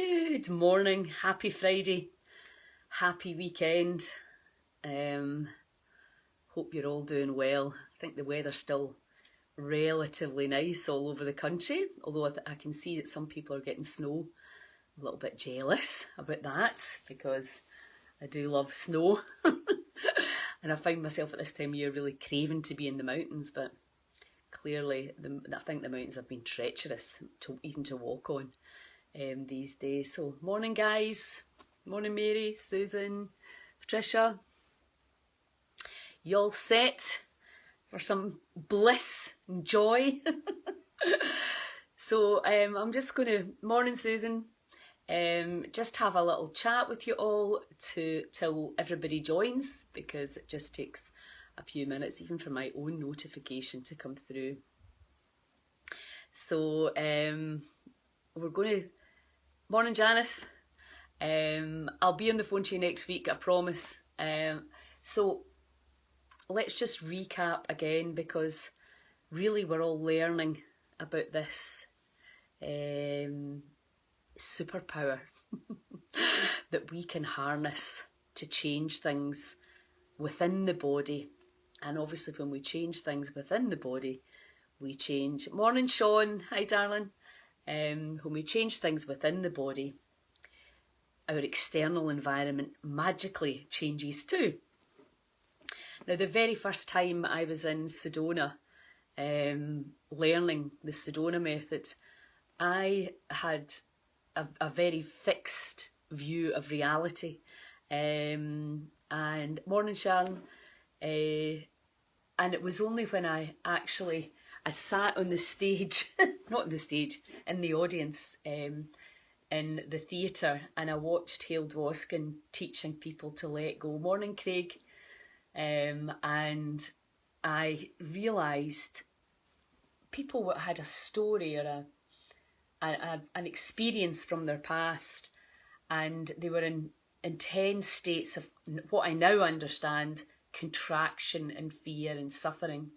Good morning, happy Friday, happy weekend. Hope you're all doing well. I think the weather's still relatively nice all over the country, although I can see that some people are getting snow. I'm a little bit jealous about that because I do love snow. And I find myself at this time of year really craving to be in the mountains, but clearly I think the mountains have been treacherous even to walk on these days. So morning guys, morning Mary, Susan, Patricia. You all set for some bliss and joy? So I'm just going to, morning Susan, just have a little chat with you all till everybody joins, because it just takes a few minutes even for my own notification to come through. So we're going to, morning Janice, I'll be on the phone to you next week, I promise. So let's just recap again, because really we're all learning about this superpower that we can harness to change things within the body. And obviously when we change things within the body, we change. Morning Sean, hi darling. When we change things within the body, our external environment magically changes too. Now, the very first time I was in Sedona, learning the Sedona method, I had a very fixed view of reality. And morning Sharon, and it was only when I sat on the stage, not on the stage, in the audience, in the theatre, and I watched Hale Dwoskin teaching people to let go. Morning Craig. And I realised people had a story or an experience from their past, and they were in intense states of what I now understand, contraction and fear and suffering.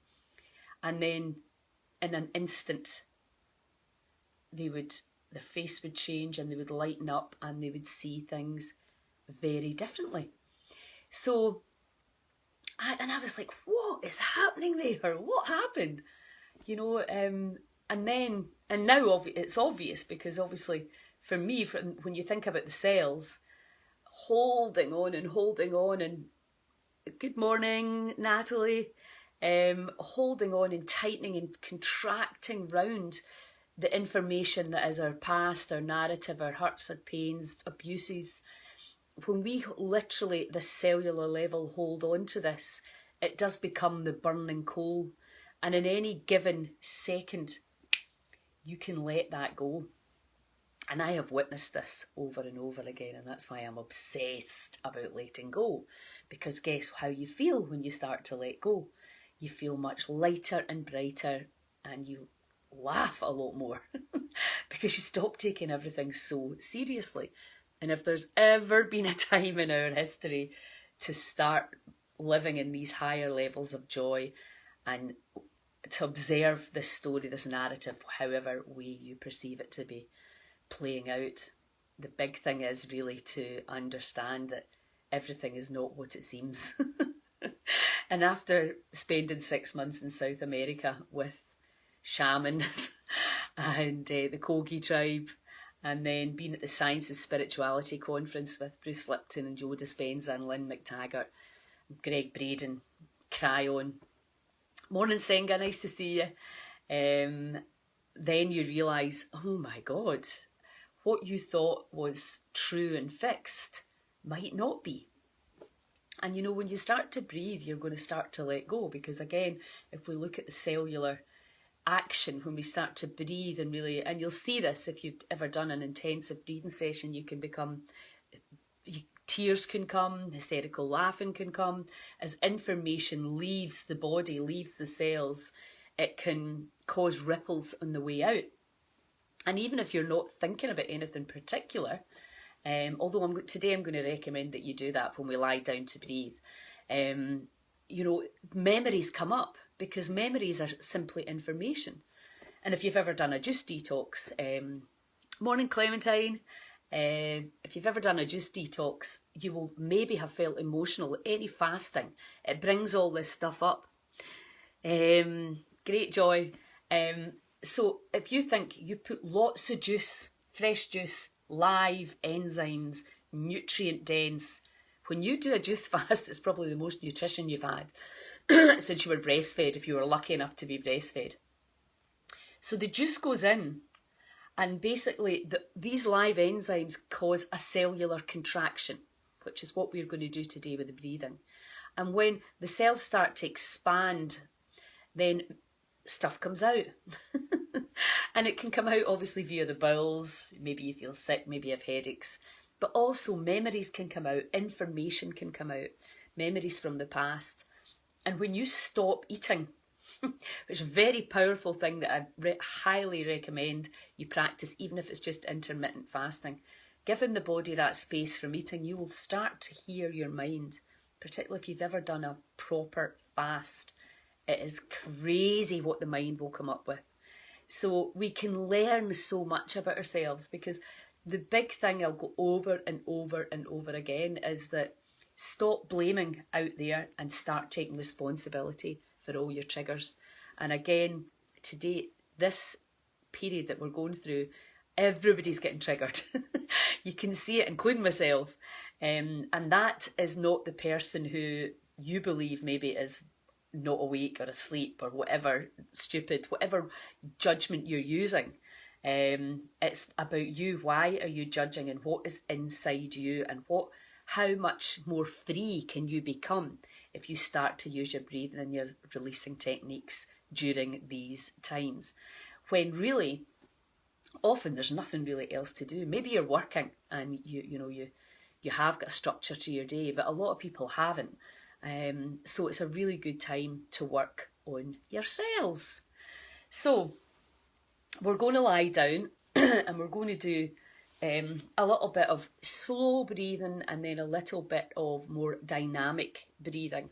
And then in an instant, their face would change and they would lighten up and they would see things very differently. So, I was like, what is happening there? What happened? You know, and now it's obvious, because obviously for me, when you think about the cells, holding on and good morning, Natalie, holding on and tightening and contracting round the information that is our past, our narrative, our hurts, our pains, abuses. When we literally, the cellular level, hold on to this, it does become the burning coal. And in any given second, you can let that go. And I have witnessed this over and over again, and that's why I'm obsessed about letting go. Because guess how you feel when you start to let go? You feel much lighter and brighter, and you laugh a lot more because you stop taking everything so seriously. And if there's ever been a time in our history to start living in these higher levels of joy and to observe this story, this narrative, however way you perceive it to be playing out, the big thing is really to understand that everything is not what it seems. And after spending 6 months in South America with shamans and the Kogi tribe, and then being at the Science of Spirituality conference with Bruce Lipton and Joe Dispenza and Lynn McTaggart, Greg Braden, Cryon. Morning Senga, nice to see you. Then you realise, oh my God, what you thought was true and fixed might not be. And you know, when you start to breathe, you're going to start to let go, because again, if we look at the cellular action, when we start to breathe and really, and you'll see this if you've ever done an intensive breathing session, you can become, tears can come, hysterical laughing can come. As information leaves the body, leaves the cells, it can cause ripples on the way out. And even if you're not thinking about anything particular, although today I'm going to recommend that you do that when we lie down to breathe, you know, memories come up, because memories are simply information. And if you've ever done a juice detox, morning Clementine, If you've ever done a juice detox, you will maybe have felt emotional. Any fasting, it brings all this stuff up. Great joy. So if you think you put lots of juice, fresh juice, live enzymes, nutrient dense, when you do a juice fast, it's probably the most nutrition you've had since you were breastfed, if you were lucky enough to be breastfed. So the juice goes in, and basically these live enzymes cause a cellular contraction, which is what we're going to do today with the breathing. And when the cells start to expand, then stuff comes out. And it can come out obviously via the bowels. Maybe you feel sick, maybe you have headaches. But also memories can come out, information can come out, memories from the past. And when you stop eating, which is a very powerful thing that I highly recommend you practice, even if it's just intermittent fasting. Giving the body that space from eating, you will start to hear your mind, particularly if you've ever done a proper fast. It is crazy what the mind will come up with. So we can learn so much about ourselves, because the big thing I'll go over and over and over again is that stop blaming out there and start taking responsibility for all your triggers. And again, today, this period that we're going through, everybody's getting triggered. You can see it, including myself. And that is not the person who you believe maybe is not awake or asleep or whatever, stupid, whatever judgment you're using. It's about you. Why are you judging, and what is inside you, and how much more free can you become if you start to use your breathing and your releasing techniques during these times, when really often there's nothing really else to do. Maybe you're working and you have got a structure to your day, but a lot of people haven't. So it's a really good time to work on yourselves. So we're going to lie down and we're going to do a little bit of slow breathing and then a little bit of more dynamic breathing.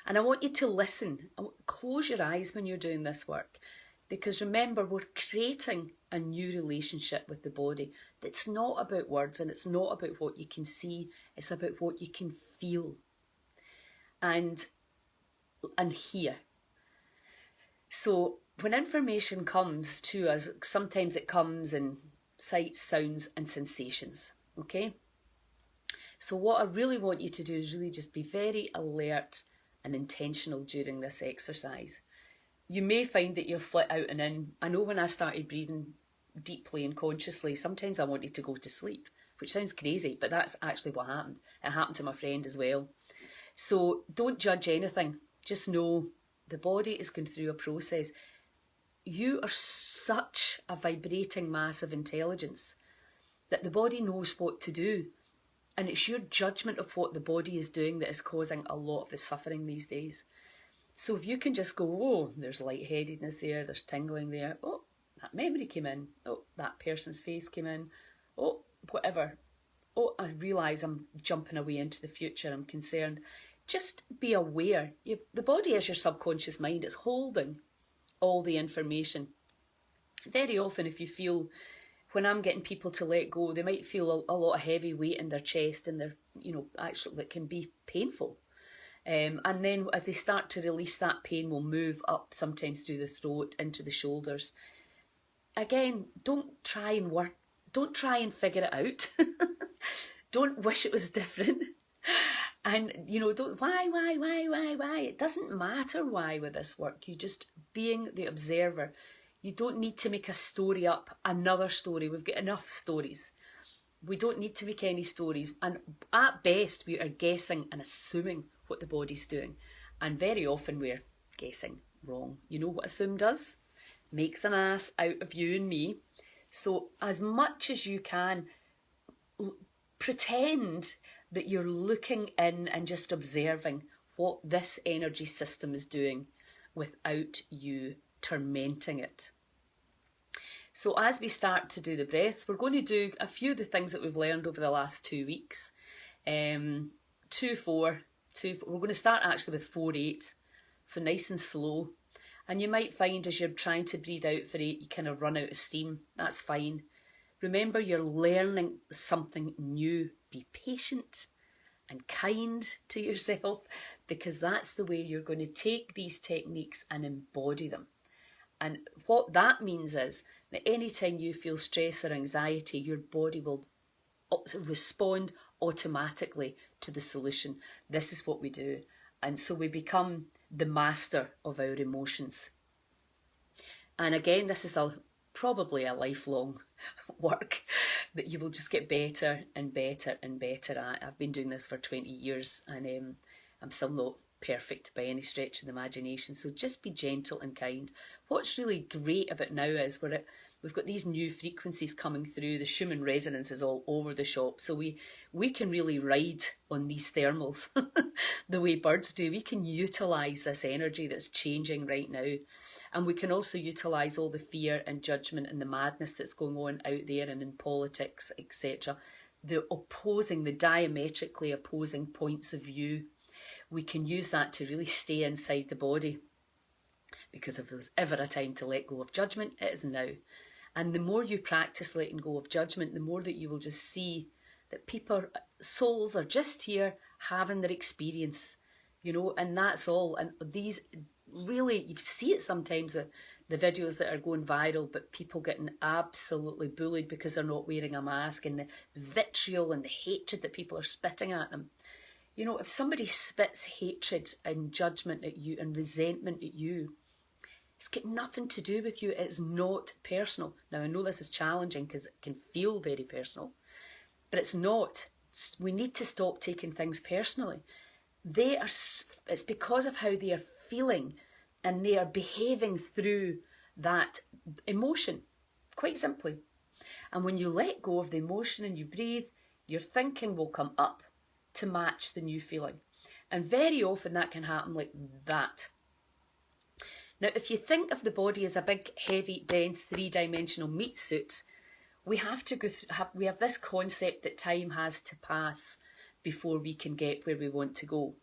And I want you to listen. Close your eyes when you're doing this work, because remember, we're creating a new relationship with the body that's not about words, and it's not about what you can see, it's about what you can feel and hear. So when information comes to us, sometimes it comes in sights, sounds and sensations, okay? So what I really want you to do is really just be very alert and intentional during this exercise. You may find that you're flit out and in. I know when I started breathing deeply and consciously, sometimes I wanted to go to sleep, which sounds crazy, but that's actually what happened. It happened to my friend as well. So don't judge anything. Just know the body is going through a process. You are such a vibrating mass of intelligence that the body knows what to do. And it's your judgment of what the body is doing that is causing a lot of the suffering these days. So if you can just go, oh, there's lightheadedness there, there's tingling there, oh, that memory came in, oh, that person's face came in, oh, whatever, oh, I realise I'm jumping away into the future, I'm concerned. Just be aware. The body is your subconscious mind. It's holding all the information. Very often if you feel, when I'm getting people to let go, they might feel a lot of heavy weight in their chest, and they're, actually that can be painful. And then as they start to release, that pain will move up, sometimes through the throat, into the shoulders. Again, don't try and figure it out. Don't wish it was different. And, don't, why? It doesn't matter why with this work. You just being the observer. You don't need to make a story up, another story. We've got enough stories. We don't need to make any stories. And at best, we are guessing and assuming what the body's doing. And very often we're guessing wrong. You know what assume does? Makes an ass out of you and me. So as much as you can, pretend that you're looking in and just observing what this energy system is doing without you tormenting it. So as we start to do the breaths, we're going to do a few of the things that we've learned over the last 2 weeks. 2-4. We're going to start actually with 4-8. So nice and slow. And you might find as you're trying to breathe out for 8, you kind of run out of steam. That's fine. Remember, you're learning something new. Be patient and kind to yourself, because that's the way you're going to take these techniques and embody them. And what that means is that anytime you feel stress or anxiety, your body will respond automatically to the solution. This is what we do. And so we become the master of our emotions. And again, this is probably a lifelong work that you will just get better and better and better at. I've been doing this for 20 years and I'm still not perfect by any stretch of the imagination. So just be gentle and kind. What's really great about now is we've got these new frequencies coming through. The Schumann resonance is all over the shop. So we can really ride on these thermals the way birds do. We can utilise this energy that's changing right now. And we can also utilise all the fear and judgment and the madness that's going on out there and in politics, etc. The diametrically opposing points of view. We can use that to really stay inside the body. Because if there was ever a time to let go of judgment, it is now. And the more you practice letting go of judgment, the more that you will just see that souls are just here having their experience, and that's all. And these really, you see it sometimes with the videos that are going viral, but people getting absolutely bullied because they're not wearing a mask, and the vitriol and the hatred that people are spitting at them. If somebody spits hatred and judgment at you and resentment at you, it's got nothing to do with you. It's not personal. Now, I know this is challenging because it can feel very personal, but it's not. We need to stop taking things personally. It's because of how they are feeling and they are behaving through that emotion, quite simply. And when you let go of the emotion and you breathe, your thinking will come up to match the new feeling. And very often that can happen like that. Now, if you think of the body as a big, heavy, dense, three-dimensional meat suit, we have to we have this concept that time has to pass before we can get where we want to go.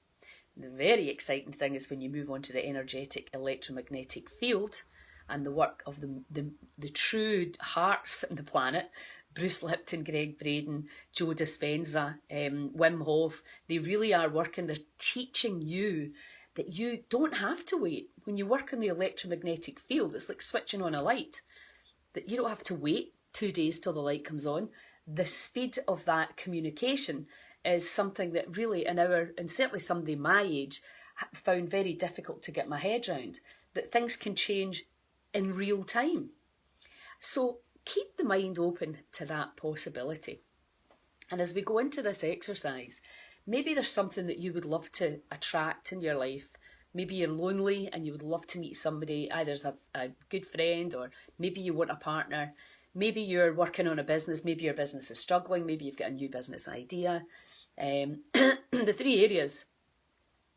The very exciting thing is when you move on to the energetic electromagnetic field and the work of the true hearts in the planet, Bruce Lipton, Greg Braden, Joe Dispenza, Wim Hof, they really are working. They're teaching you that you don't have to wait. When you work in the electromagnetic field, it's like switching on a light. That you don't have to wait 2 days till the light comes on. The speed of that communication is something that really and certainly somebody my age found very difficult to get my head around. That things can change in real time. So keep the mind open to that possibility. And as we go into this exercise, maybe there's something that you would love to attract in your life. Maybe you're lonely and you would love to meet somebody, either as a good friend, or maybe you want a partner. Maybe you're working on a business, maybe your business is struggling, maybe you've got a new business idea. The three areas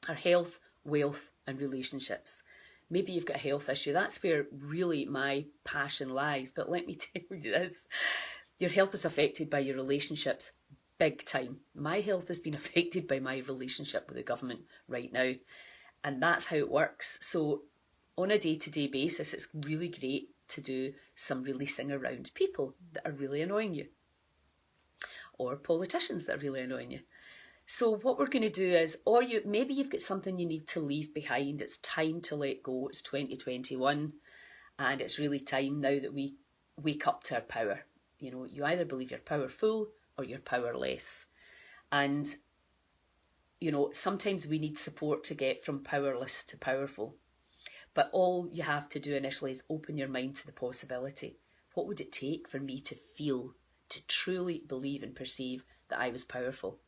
are health, wealth and relationships. Maybe you've got a health issue. That's where really my passion lies. But let me tell you this. Your health is affected by your relationships big time. My health has been affected by my relationship with the government right now. And that's how it works. So on a day-to-day basis, it's really great to do some releasing around people that are really annoying you. Or politicians that are really annoying you. So what we're going to do is, maybe you've got something you need to leave behind. It's time to let go. It's 2021 and it's really time now that we wake up to our power. You either believe you're powerful or you're powerless. And, sometimes we need support to get from powerless to powerful. But all you have to do initially is open your mind to the possibility. What would it take for me to feel, to truly believe and perceive that I was powerful?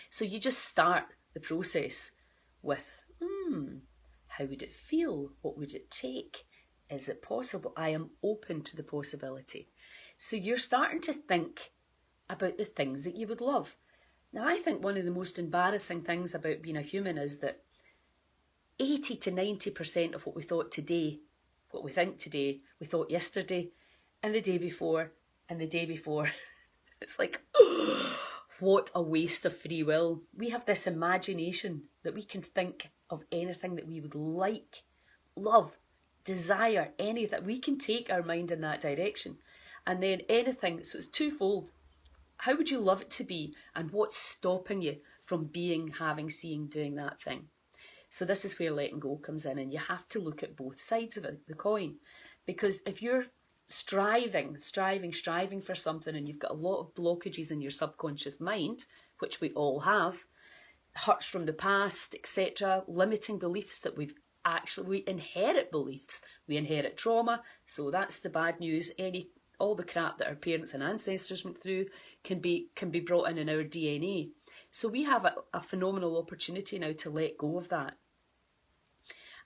So you just start the process with, how would it feel? What would it take? Is it possible? I am open to the possibility. So you're starting to think about the things that you would love. Now, I think one of the most embarrassing things about being a human is that 80 to 90% of what we thought today, what we think today, we thought yesterday and the day before and the day before. It's like, what a waste of free will. We have this imagination that we can think of anything that we would like, love, desire, anything. We can take our mind in that direction. And then anything, so it's twofold. How would you love it to be, and what's stopping you from being, having, seeing, doing that thing? So this is where letting go comes in, and you have to look at both sides of it, the coin. Because if you're striving for something, and you've got a lot of blockages in your subconscious mind, which we all have, hurts from the past, etc., limiting beliefs that we inherit beliefs, we inherit trauma, so that's the bad news. All the crap that our parents and ancestors went through can be brought in our DNA. So we have a phenomenal opportunity now to let go of that.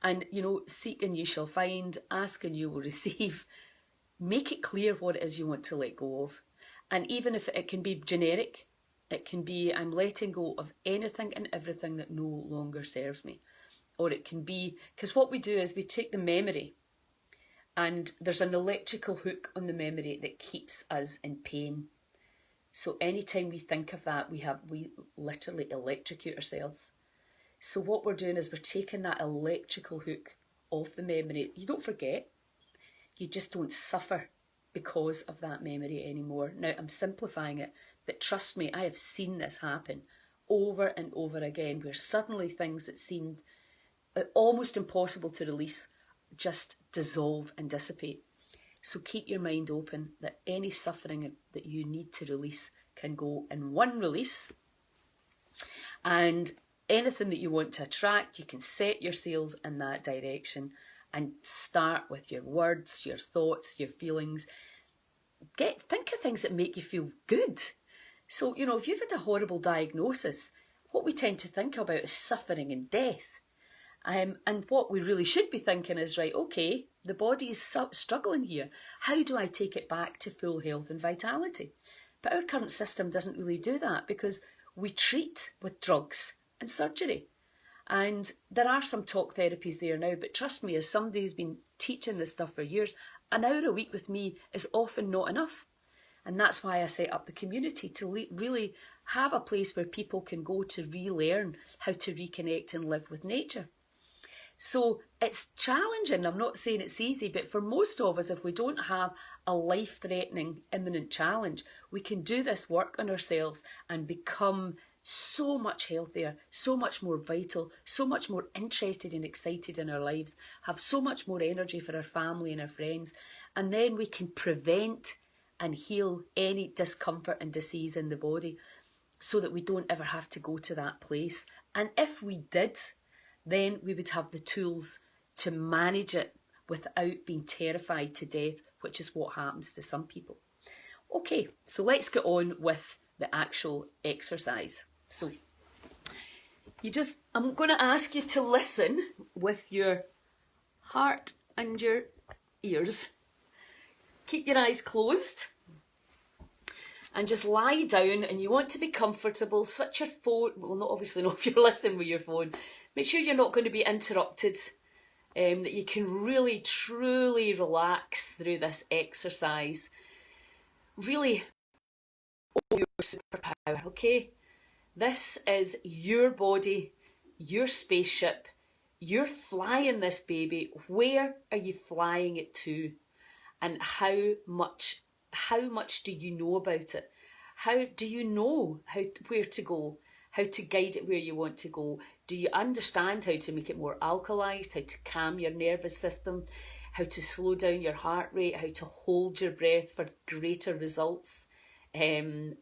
And, seek and you shall find, ask and you will receive. Make it clear what it is you want to let go of. And even if it can be generic, it can be, I'm letting go of anything and everything that no longer serves me. Or it can be, because what we do is we take the memory, and there's an electrical hook on the memory that keeps us in pain. So anytime we think of that, we literally electrocute ourselves. So what we're doing is we're taking that electrical hook off the memory. You don't forget. You just don't suffer because of that memory anymore. Now, I'm simplifying it, but trust me, I have seen this happen over and over again, where suddenly things that seemed almost impossible to release just dissolve and dissipate. So keep your mind open that any suffering that you need to release can go in one release. And anything that you want to attract, you can set your sails in that direction and start with your words, your thoughts, your feelings. Think of things that make you feel good. So, if you've had a horrible diagnosis, what we tend to think about is suffering and death. And what we really should be thinking is, right, okay, the body is struggling here. How do I take it back to full health and vitality? But our current system doesn't really do that, because we treat with drugs and surgery. And there are some talk therapies there now, but trust me, as somebody who's been teaching this stuff for years, an hour a week with me is often not enough. And that's why I set up the community, to really have a place where people can go to relearn how to reconnect and live with nature. So it's challenging. I'm not saying it's easy, but for most of us, if we don't have a life-threatening imminent challenge, we can do this work on ourselves and become so much healthier, so much more vital, so much more interested and excited in our lives, have so much more energy for our family and our friends, and then we can prevent and heal any discomfort and disease in the body, so that we don't ever have to go to that place. And if we did, then we would have the tools to manage it without being terrified to death, which is what happens to some people. Okay, so let's get on with the actual exercise. So I'm going to ask you to listen with your heart and your ears. Keep your eyes closed and just lie down, and you want to be comfortable. Switch your phone, well, not obviously not if you're listening with your phone. Make sure you're not going to be interrupted, that you can really truly relax through this exercise. Really your superpower, okay? This is your body, your spaceship. You're flying this baby. Where are you flying it to? And how much do you know about it? How do you know where to go? How to guide it where you want to go? Do you understand how to make it more alkalized, how to calm your nervous system, how to slow down your heart rate, how to hold your breath for greater results, and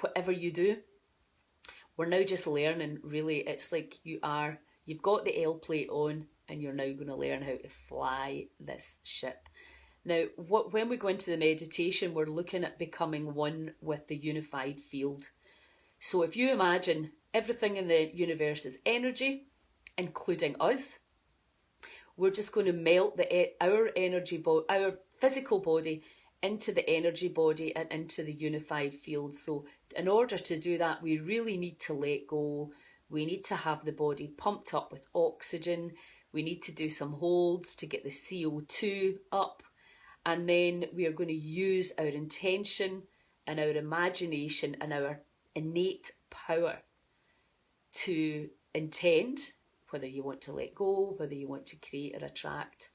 whatever you do? We're now just learning, really. It's like you've got the L plate on, and you're now going to learn how to fly this ship. Now, when we go into the meditation, we're looking at becoming one with the unified field. So if you imagine everything in the universe is energy, including us, we're just going to melt our physical body into the energy body and into the unified field. So in order to do that, we really need to let go. We need to have the body pumped up with oxygen. We need to do some holds to get the CO2 up. And then we are going to use our intention and our imagination and our innate power to intend, whether you want to let go, whether you want to create or attract,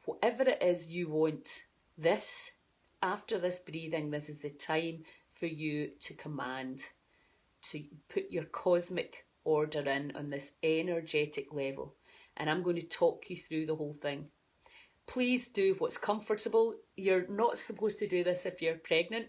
whatever it is you want this after this breathing, this is the time for you to command, to put your cosmic order in on this energetic level. And I'm going to talk you through the whole thing. Please do what's comfortable. You're not supposed to do this if you're pregnant.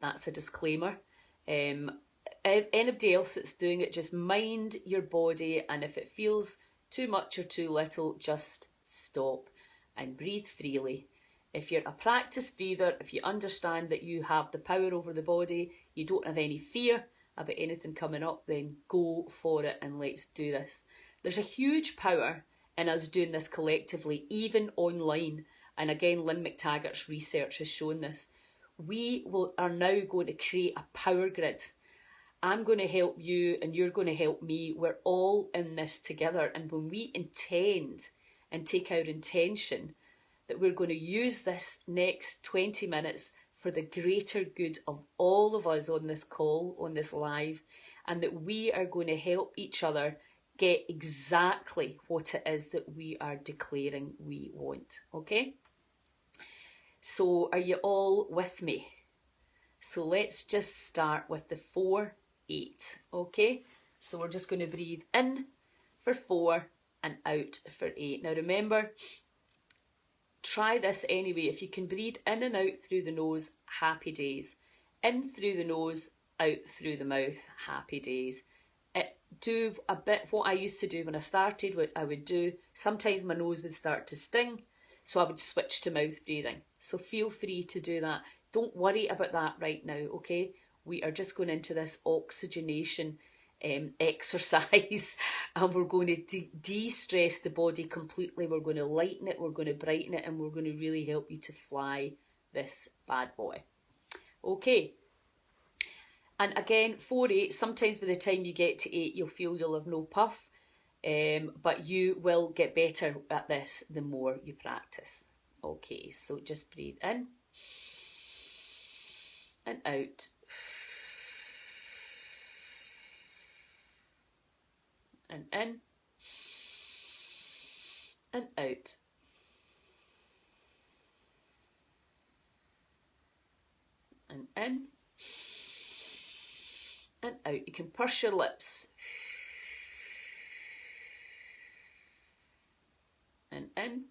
That's a disclaimer. Anybody else that's doing it, just mind your body, and if it feels too much or too little, just stop and breathe freely. If you're a practice breather, if you understand that you have the power over the body, you don't have any fear about anything coming up, then go for it and let's do this. There's a huge power in us doing this collectively, even online. And again, Lynn McTaggart's research has shown this. We are now going to create a power grid. I'm going to help you and you're going to help me. We're all in this together. And when we intend and take our intention that we're going to use this next 20 minutes for the greater good of all of us on this call, on this live, and that we are going to help each other get exactly what it is that we are declaring we want, okay? So are you all with me? So let's just start with the 4-8, okay? So we're just going to breathe in for 4 and out for 8. Now remember, try this anyway. If you can breathe in and out through the nose, happy days. In through the nose, out through the mouth, happy days. Do a bit what I used to do when I started, what I would do. Sometimes my nose would start to sting, so I would switch to mouth breathing. So feel free to do that. Don't worry about that right now, okay? We are just going into this oxygenation exercise and we're going to de-stress the body completely. We're going to lighten it, we're going to brighten it, and we're going to really help you to fly this bad boy. Okay. And again, 4-8, sometimes by the time you get to 8, you'll feel you'll have no puff, but you will get better at this the more you practice. Okay, so just breathe in and out. And in and out. And in and out. You can purse your lips. And in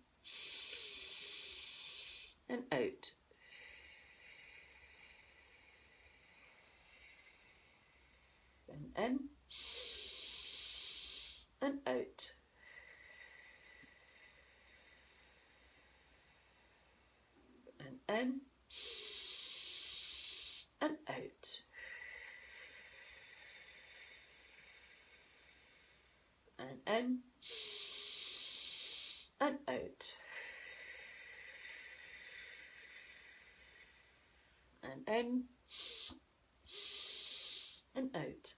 and out. And in and out. And in and out. And in and out. And in and out.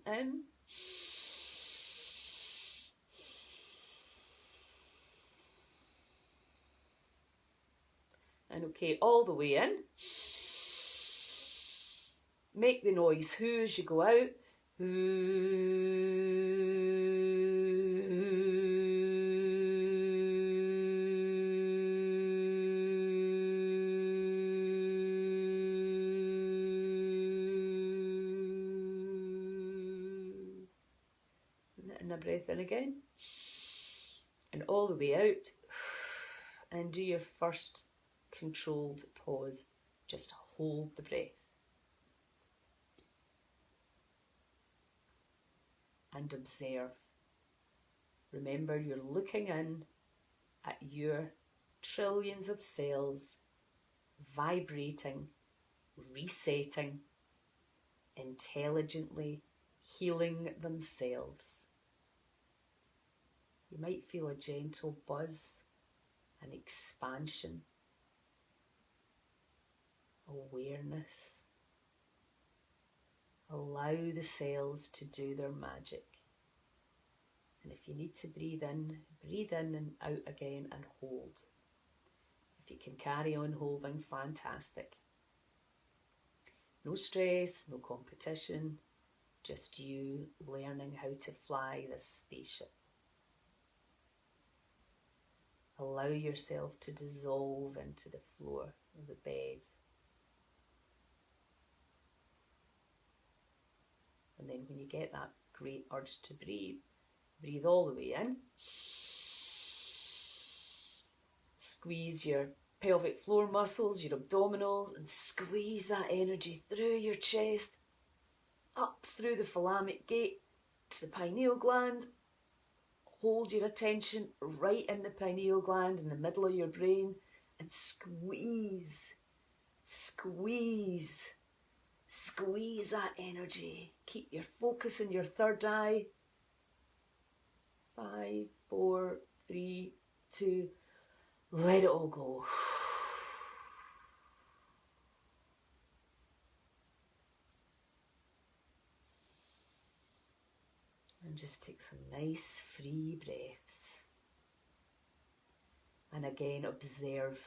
In and okay, all the way in. Make the noise whoo as you go out. Letting a breath in again. And all the way out. And do your first controlled pause. Just hold the breath. And observe. Remember, you're looking in at your trillions of cells vibrating, resetting, intelligently healing themselves. You might feel a gentle buzz and expansion, awareness. Allow the cells to do their magic. And if you need to breathe in and out again and hold. If you can carry on holding, fantastic. No stress, no competition, just you learning how to fly this spaceship. Allow yourself to dissolve into the floor of the bed. And then when you get that great urge to breathe, breathe all the way in. Squeeze your pelvic floor muscles, your abdominals, and squeeze that energy through your chest, up through the thalamic gate to the pineal gland. Hold your attention right in the pineal gland in the middle of your brain and squeeze, squeeze, squeeze that energy. Keep your focus in your third eye. 5, 4, 3, 2, let it all go. And just take some nice free breaths. And again, observe.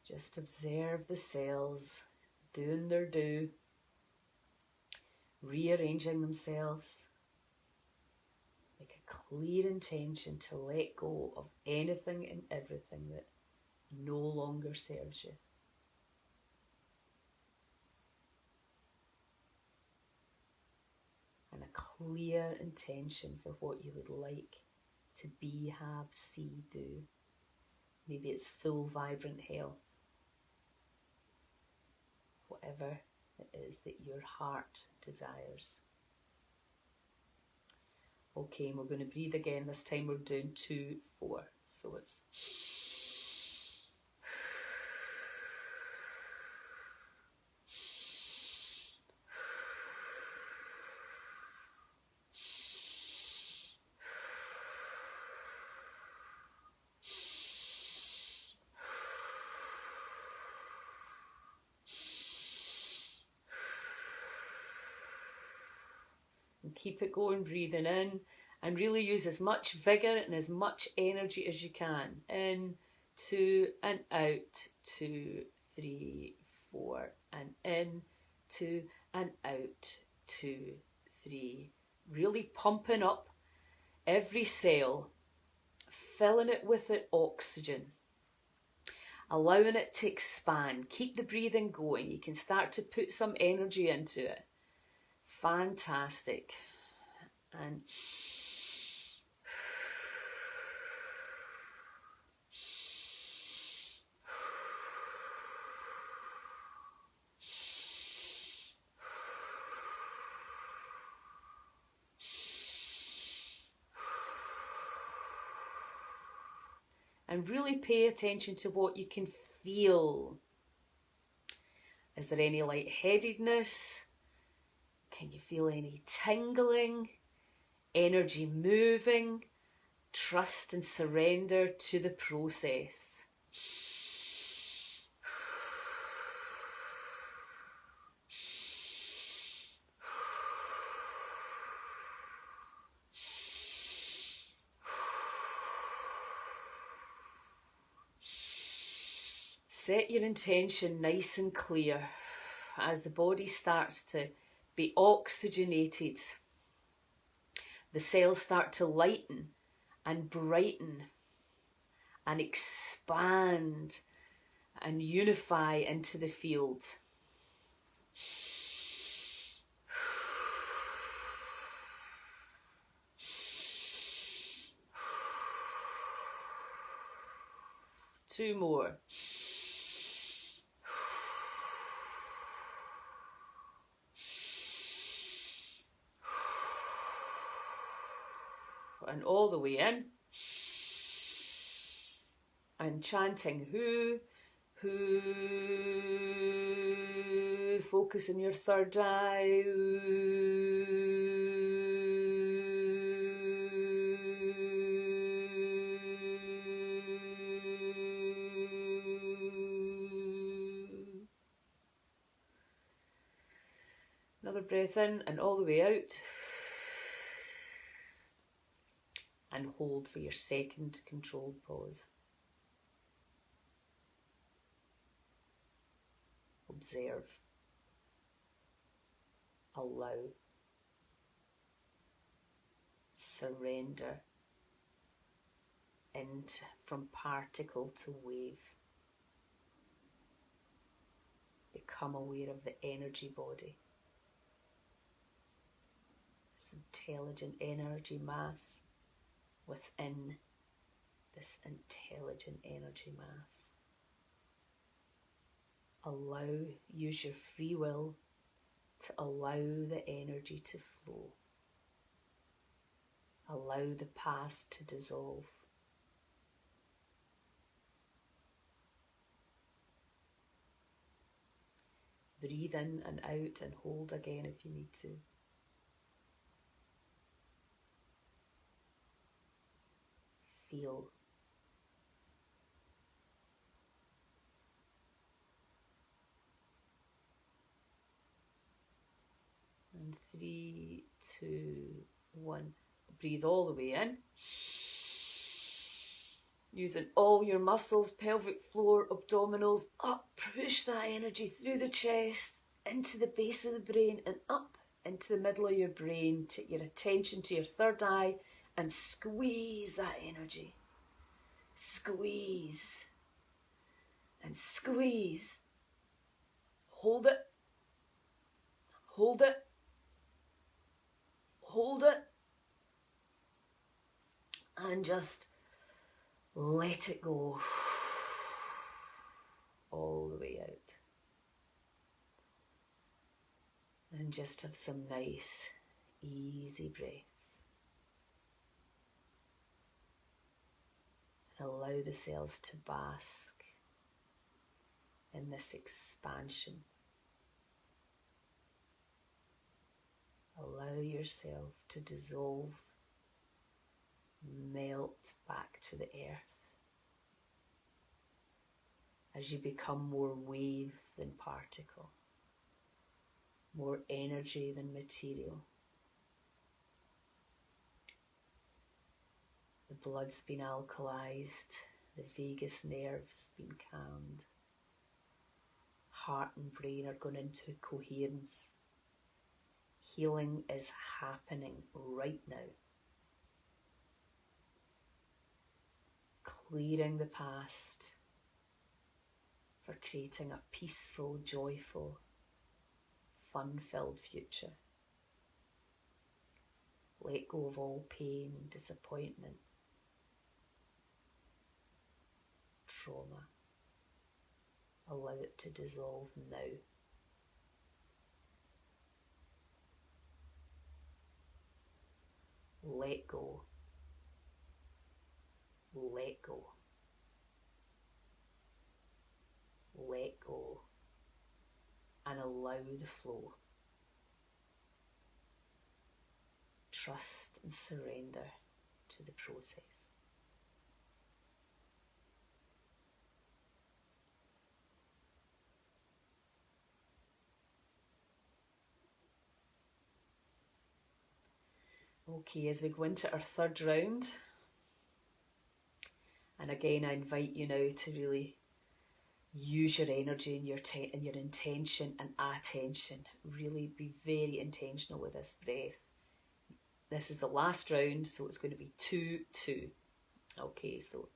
Just observe the cells doing their do, rearranging themselves. Make a clear intention to let go of anything and everything that no longer serves you. And a clear intention for what you would like to be, have, see, do. Maybe it's full, vibrant health. Whatever it is that your heart desires. Okay, we're going to breathe again. This time we're doing 2, 4. So it's... And keep it going, breathing in, and really use as much vigour and as much energy as you can. In, 2, and out, 2, 3, 4, and in, 2, and out, 2, 3. Really pumping up every cell, filling it with the oxygen, allowing it to expand. Keep the breathing going. You can start to put some energy into it. Fantastic. And really pay attention to what you can feel. Is there any lightheadedness? Can you feel any tingling? Energy moving? Trust and surrender to the process. Set your intention nice and clear as the body starts to be oxygenated. The cells start to lighten and brighten and expand and unify into the field. Two more. And all the way in, and chanting who, Focus on your third eye. Another breath in and all the way out. And hold for your second controlled pause. Observe. Allow. Surrender. Into from particle to wave. Become aware of the energy body. This intelligent energy mass within this intelligent energy mass. Use your free will to allow the energy to flow. Allow the past to dissolve. Breathe in and out and hold again if you need to. Feel. And 3, 2, 1. Breathe all the way in. Using all your muscles, pelvic floor, abdominals, up. Push that energy through the chest, into the base of the brain and up into the middle of your brain. Take your attention to your third eye and squeeze that energy. Squeeze. And squeeze. Hold it. Hold it. Hold it. And just let it go. All the way out. And just have some nice, easy breaths. And allow the cells to bask in this expansion. Allow yourself to dissolve, melt back to the earth as you become more wave than particle, more energy than material. The blood's been alkalized, the vagus nerve's been calmed, heart and brain are going into coherence. Healing is happening right now. Clearing the past for creating a peaceful, joyful, fun-filled future. Let go of all pain, disappointment, trauma. Allow it to dissolve now. Let go. Let go. Let go. And allow the flow. Trust and surrender to the process. Okay, as we go into our third round, and again I invite you now to really use your energy and your intention and attention. Really be very intentional with this breath. This is the last round, so it's going to be 2-2. Okay, so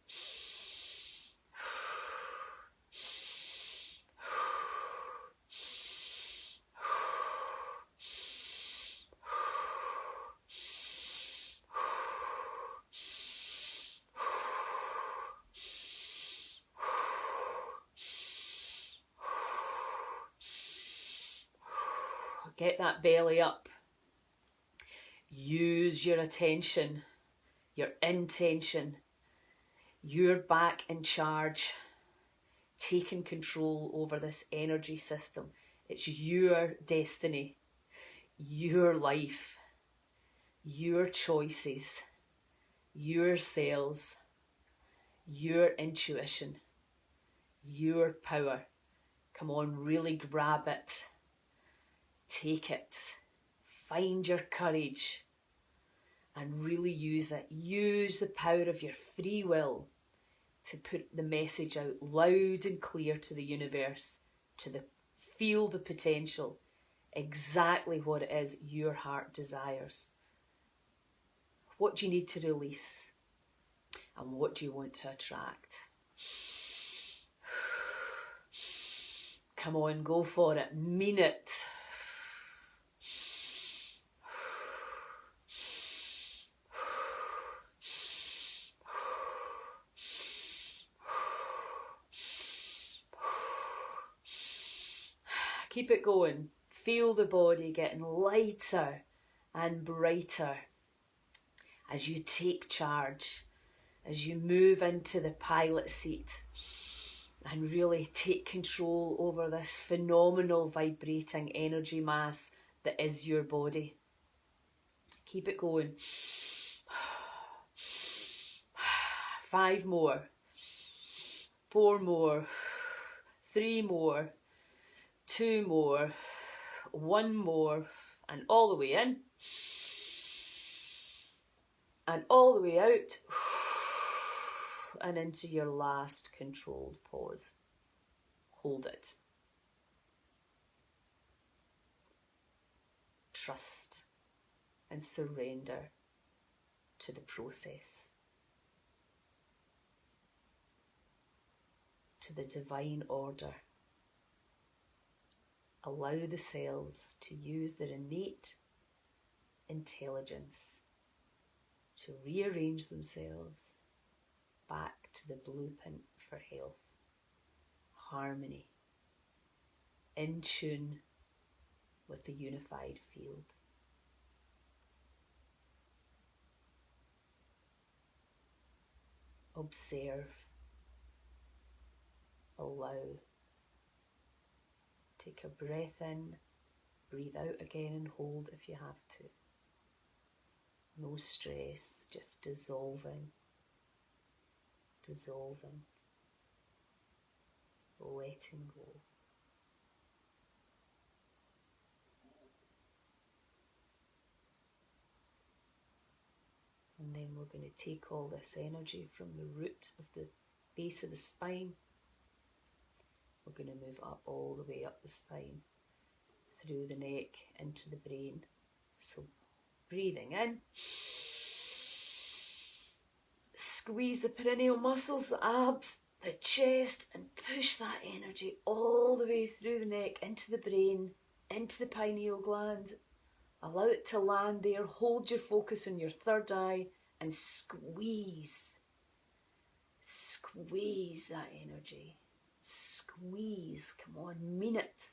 get that belly up. Use your attention, your intention. You're back in charge. taking control over this energy system. It's your destiny, your life, your choices, your cells, your intuition, your power. Come on, really grab it. Take it. Find your courage and really use it. Use the power of your free will to put the message out loud and clear to the universe, to the field of potential, exactly what it is your heart desires. What do you need to release? And what do you want to attract? Come on, go for it. Mean it. Keep it going. Feel the body getting lighter and brighter as you take charge, as you move into the pilot seat and really take control over this phenomenal vibrating energy mass that is your body. Keep it going. 5 more. 4 more. 3 more. 2 more. 1 more. And all the way in. And all the way out. And into your last controlled pause. Hold it. Trust and surrender to the process, to the divine order. Allow the cells to use their innate intelligence to rearrange themselves back to the blueprint for health, harmony, in tune with the unified field. Observe, allow. Take a breath in, breathe out again and hold if you have to. No stress, just dissolving, dissolving, letting go. And then we're going to take all this energy from the root of the base of the spine. We're going to move up all the way up the spine, through the neck, into the brain. So breathing in. Squeeze the perineal muscles, the abs, the chest, and push that energy all the way through the neck, into the brain, into the pineal gland. Allow it to land there. Hold your focus on your third eye and squeeze. Squeeze that energy. Squeeze. Come on, mean it.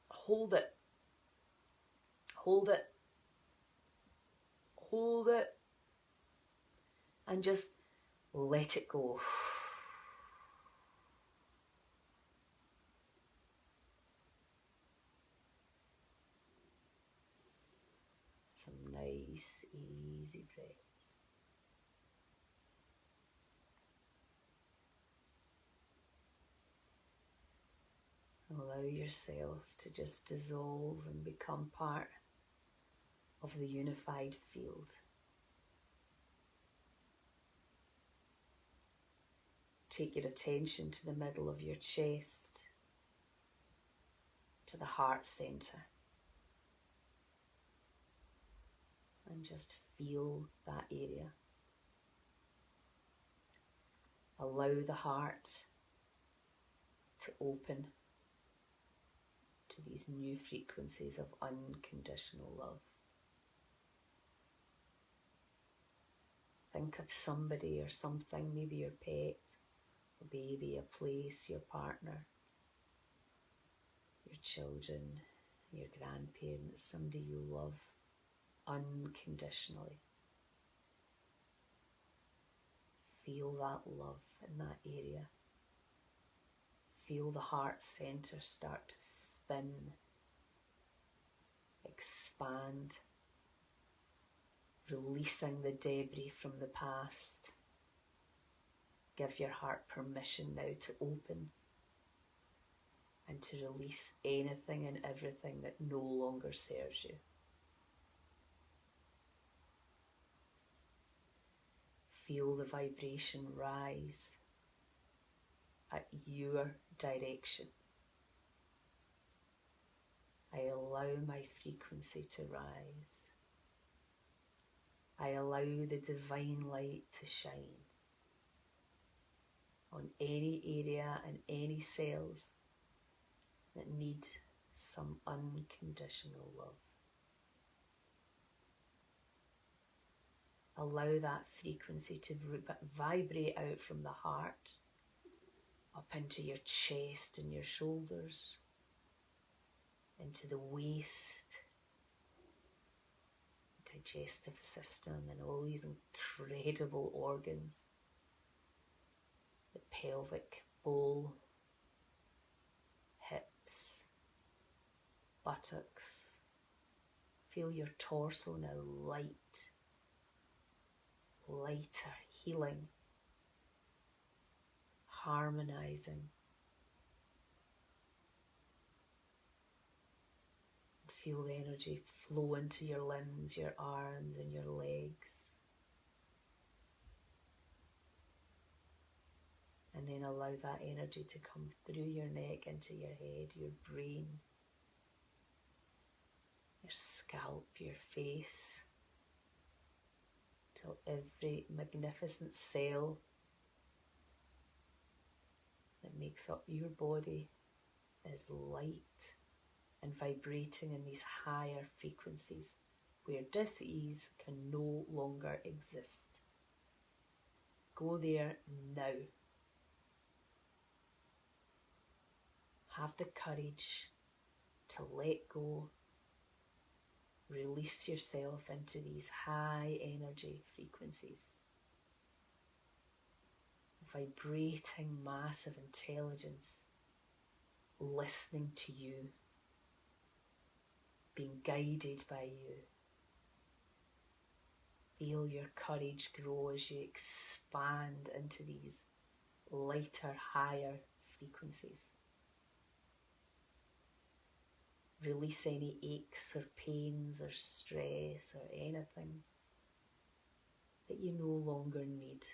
Hold it. Hold it. Hold it. And just let it go. Some nice, easy breaths. Allow yourself to just dissolve and become part of the unified field. Take your attention to the middle of your chest, to the heart center. And just feel that area. Allow the heart to open to these new frequencies of unconditional love. Think of somebody or something, maybe your pet, a baby, a place, your partner, your children, your grandparents, somebody you love unconditionally. Feel that love in that area. Feel the heart center start to spin, expand, releasing the debris from the past. Give your heart permission now to open and to release anything and everything that no longer serves you. Feel the vibration rise at your direction. I allow my frequency to rise. I allow the divine light to shine on any area and any cells that need some unconditional love. Allow that frequency to vibrate out from the heart up into your chest and your shoulders, into the waist, digestive system, and all these incredible organs. The pelvic bowl, hips, buttocks. Feel your torso now light, lighter, healing, harmonizing. Feel the energy flow into your limbs, your arms and your legs. And then allow that energy to come through your neck, into your head, your brain, your scalp, your face, till every magnificent cell that makes up your body is light and vibrating in these higher frequencies where dis-ease can no longer exist. Go there now. Have the courage to let go, release yourself into these high energy frequencies. Vibrating massive intelligence, listening to you, being guided by you. Feel your courage grow as you expand into these lighter, higher frequencies. Release any aches or pains or stress or anything that you no longer need.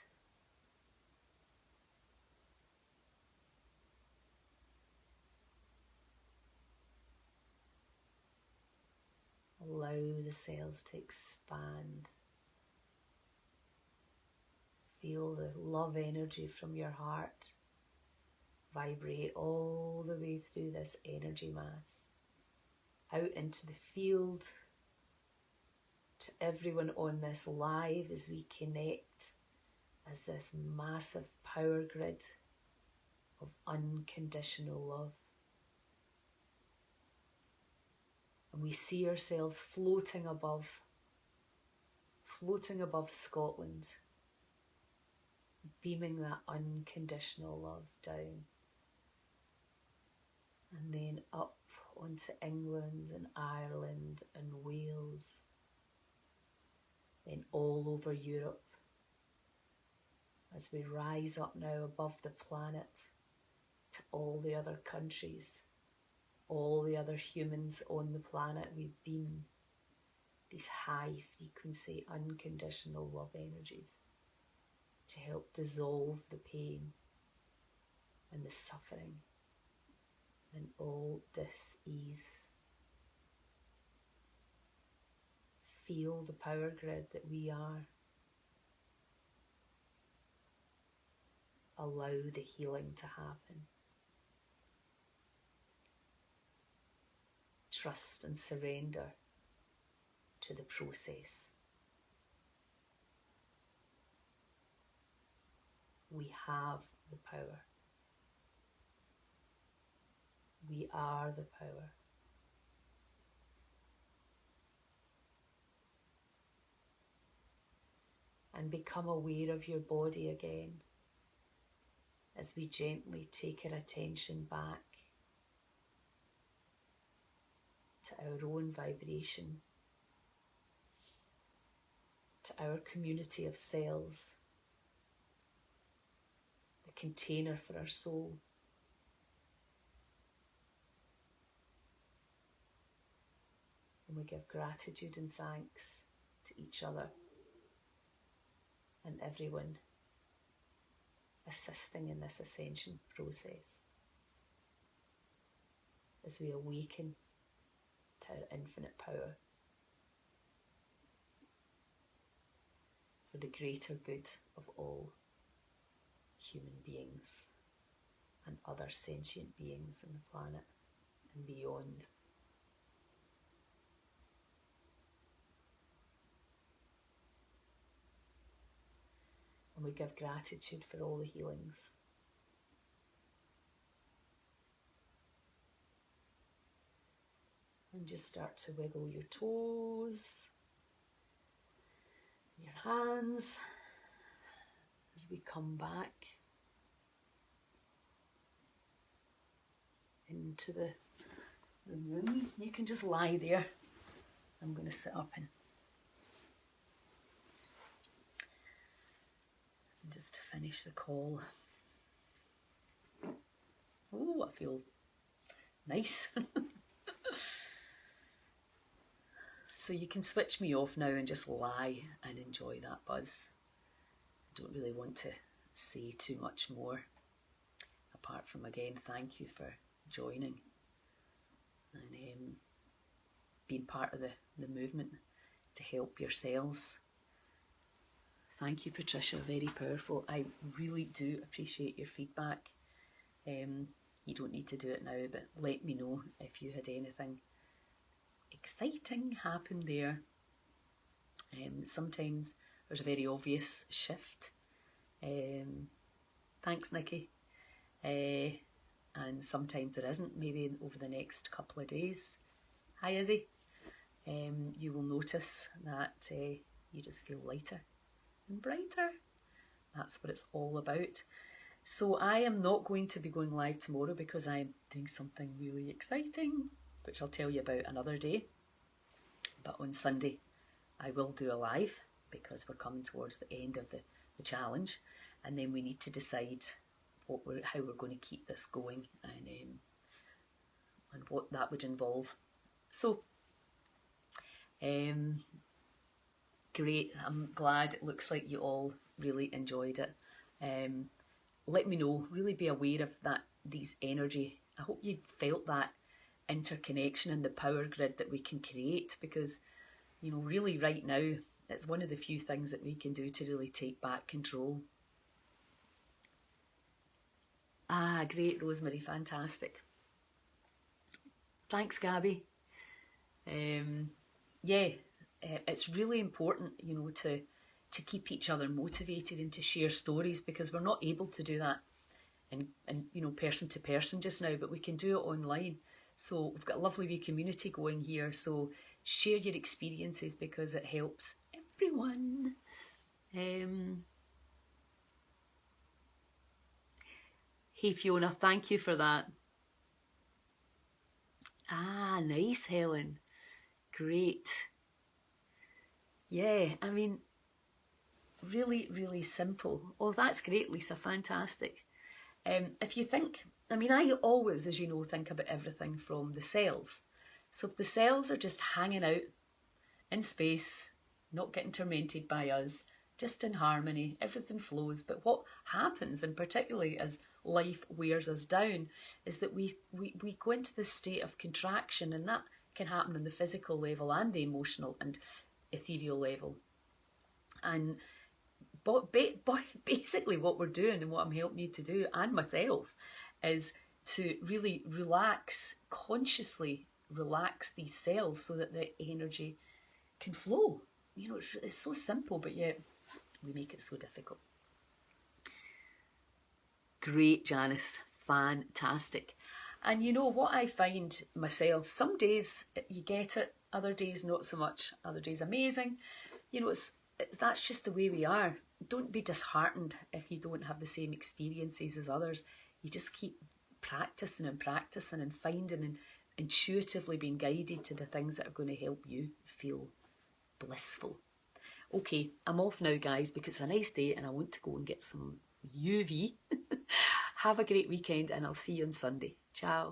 Allow the cells to expand. Feel the love energy from your heart vibrate all the way through this energy mass, out into the field, to everyone on this live as we connect as this massive power grid of unconditional love. And we see ourselves floating above Scotland, beaming that unconditional love down. And then up onto England and Ireland and Wales, then all over Europe, as we rise up now above the planet to all the other countries, all the other humans on the planet. We beam these high frequency unconditional love energies to help dissolve the pain and the suffering and all dis-ease. Feel the power grid that we are. Allow the healing to happen. Trust and surrender to the process. We have the power. We are the power. and become aware of your body again as we gently take our attention back to our own vibration, to our community of cells, the container for our soul. And we give gratitude and thanks to each other and everyone assisting in this ascension process as we awaken to our infinite power for the greater good of all human beings and other sentient beings on the planet and beyond. And we give gratitude for all the healings. And just start to wiggle your toes, your hands, as we come back into the room. You can just lie there. I'm going to sit up and just finish the call. Oh, I feel nice. So you can switch me off now and just lie and enjoy that buzz. I don't really want to say too much more, apart from, again, thank you for joining and being part of the movement to help yourselves. Thank you, Patricia, very powerful. I really do appreciate your feedback. You don't need to do it now, but let me know if you had anything exciting happen there. Sometimes there's a very obvious shift. Thanks, Nikki. And sometimes there isn't, maybe over the next couple of days. Hi, Izzy. You will notice that you just feel lighter and brighter. That's what it's all about. So I am not going to be going live tomorrow because I'm doing something really exciting, which I'll tell you about another day. But on Sunday I will do a live because we're coming towards the end of the challenge, and then we need to decide how we're going to keep this going and what that would involve. So great, I'm glad. It looks like you all really enjoyed it. Let me know, really be aware of these energy. I hope you felt that interconnection and the power grid that we can create, because really right now it's one of the few things that we can do to really take back control. Great, Rosemary, fantastic. Thanks, Gabby. It's really important to keep each other motivated and to share stories, because we're not able to do that in person to person just now, but we can do it online. So we've got a lovely wee community going here, so share your experiences because it helps everyone. Hey Fiona, thank you for that. Nice, Helen. Great. Yeah, I mean, really, really simple. Oh, that's great, Lisa, fantastic. If you think, I always, as you know, think about everything from the cells. So if the cells are just hanging out in space, not getting tormented by us, just in harmony, everything flows. But what happens, and particularly as life wears us down, is that we go into this state of contraction, and that can happen on the physical level and the emotional and ethereal level. And basically what we're doing, and what I'm helping you to do, and myself, is to really consciously relax these cells so that the energy can flow. It's so simple, but yet we make it so difficult. Great, Janice, fantastic. And what I find myself, some days you get it, other days not so much, other days amazing. that's just the way we are. Don't be disheartened if you don't have the same experiences as others. You just keep practicing and practicing and finding and intuitively being guided to the things that are going to help you feel blissful. Okay, I'm off now, guys, because it's a nice day and I want to go and get some UV. Have a great weekend and I'll see you on Sunday. Ciao.